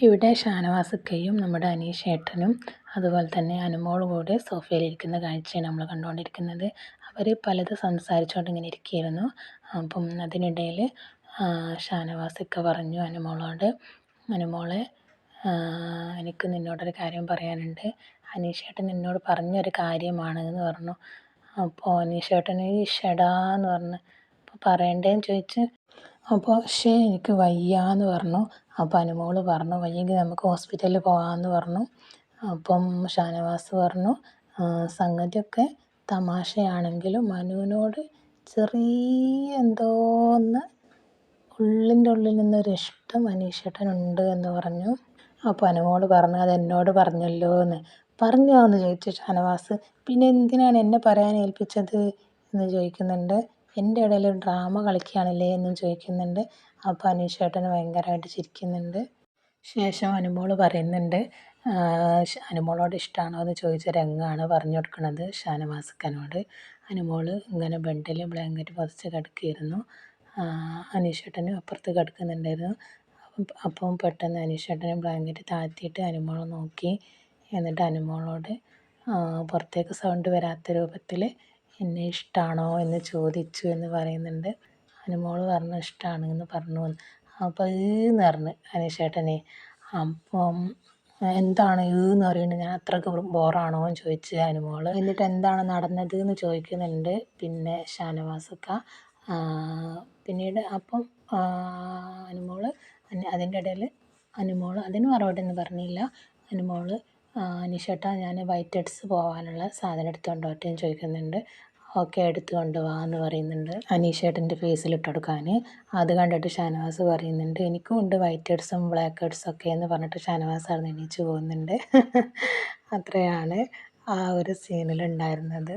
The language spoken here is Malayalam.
ഇവിടെ ഷാനവാസക്കയും നമ്മുടെ അനീഷേട്ടനും അതുപോലെ തന്നെ അനുമോളും കൂടെ സോഫയിലിരിക്കുന്ന കാഴ്ചയാണ് നമ്മൾ കണ്ടുകൊണ്ടിരിക്കുന്നത്. അവർ പലതും സംസാരിച്ചുകൊണ്ട് ഇങ്ങനെ ഇരിക്കുകയായിരുന്നു. അപ്പം അതിനിടയിൽ ഷാനവാസക്ക പറഞ്ഞു അനുമോളോട്, അനുമോളെ എനിക്ക് നിന്നോടൊരു കാര്യം പറയാനുണ്ട്. അനീഷേട്ടൻ എന്നോട് പറഞ്ഞൊരു കാര്യമാണ് എന്ന് പറഞ്ഞു. അപ്പോൾ അനീഷേട്ടൻ ഈ ഷെടാന്ന് പറഞ്ഞു. അപ്പോൾ പറയണ്ടേന്ന് ചോദിച്ച്, അപ്പോൾ എനിക്ക് വയ്യാന്ന് പറഞ്ഞു. അപ്പോൾ അനുമോള് പറഞ്ഞു വയ്യെങ്കിൽ നമുക്ക് ഹോസ്പിറ്റലിൽ പോകാമെന്ന് പറഞ്ഞു. അപ്പം ഷാനവാസ് പറഞ്ഞു സംഗതിയൊക്കെ തമാശയാണെങ്കിലും മനുവിനോട് ചെറിയ എന്തോന്ന് ഉള്ളിൻ്റെ ഉള്ളിൽ നിന്നൊരു ഇഷ്ടം അനീഷേട്ടനുണ്ട് എന്ന് പറഞ്ഞു. അപ്പോൾ അനുമോള് പറഞ്ഞു അത് എന്നോട് പറഞ്ഞല്ലോ എന്ന്. പറഞ്ഞോ എന്ന് ചോദിച്ചു ഷാനവാസ്. പിന്നെ എന്തിനാണ് എന്നെ പറയാൻ ഏൽപ്പിച്ചത് എന്ന് ചോദിക്കുന്നുണ്ട്. എൻ്റെ ഇടയിൽ ഒരു ഡ്രാമ കളിക്കുകയാണല്ലേ എന്നും ചോദിക്കുന്നുണ്ട്. അപ്പോൾ അനീഷേട്ടന് ഭയങ്കരമായിട്ട് ചിരിക്കുന്നുണ്ട്. ശേഷം അനുമോള് പറയുന്നുണ്ട് അനുമോളോട് ഇഷ്ടമാണോ എന്ന് ചോദിച്ച രംഗമാണ് പറഞ്ഞു കൊടുക്കുന്നത് ഷാനവാസ്ക്കനോട്. അനുമോള് ഇങ്ങനെ ബെഡിൽ ബ്ലാങ്കറ്റ് പുതച്ച് കിടക്കുകയായിരുന്നു. അനീഷേട്ടനും അപ്പുറത്ത് കിടക്കുന്നുണ്ടായിരുന്നു. അപ്പം പെട്ടെന്ന് അനീഷേട്ടന് ബ്ലാങ്കറ്റ് താഴ്ത്തിയിട്ട് അനുമോളെ നോക്കി. എന്നിട്ട് അനുമോളോട് പുറത്തേക്ക് സൗണ്ട് വരാത്ത രൂപത്തിൽ എന്നെ ഇഷ്ടമാണോ എന്ന് ചോദിച്ചു എന്ന് പറയുന്നുണ്ട്. അനുമോള് പറഞ്ഞു ഇഷ്ടമാണ് എന്ന് പറഞ്ഞു. അപ്പോൾ എന്ന് പറഞ്ഞു അനീഷേട്ടനെ. അപ്പം എന്താണ് എന്ന് പറയുന്നത്, ഞാൻ അത്രയ്ക്ക് ബോറാണോ എന്ന് ചോദിച്ച് അനുമോള്. എന്നിട്ട് എന്താണ് നടന്നത് എന്ന് ചോദിക്കുന്നുണ്ട് പിന്നെ ഷാനവാസക്ക. പിന്നീട് അപ്പം അനുമോള് അതിൻ്റെ ഇടയിൽ അനുമോള് അതിന് മറുപടി ഒന്നും പറഞ്ഞില്ല. അനുമോള് അനീഷേട്ടാ ഞാൻ വൈറ്റ് ഹെഡ്സ് പോകാനുള്ള സാധനം എടുത്തുകൊണ്ട് വരട്ടെ എന്ന് ചോദിക്കുന്നുണ്ട്. ഓക്കെ എടുത്തു കൊണ്ടുവാ എന്ന് പറയുന്നുണ്ട് അനീഷേട്ടൻ്റെ ഫേസിലിട്ട് കൊടുക്കാൻ. അത് കണ്ടിട്ട് ഷാനവാസ് പറയുന്നുണ്ട് എനിക്കും ഉണ്ട് വൈറ്റ് ഹെഡ്സും ബ്ലാക്ക് ഹെഡ്സും ഒക്കെ എന്ന് പറഞ്ഞിട്ട് ഷാനവാസ് അവിടെ എണീച്ച് പോകുന്നുണ്ട്. അത്രയാണ് ആ ഒരു സീനിലുണ്ടായിരുന്നത്.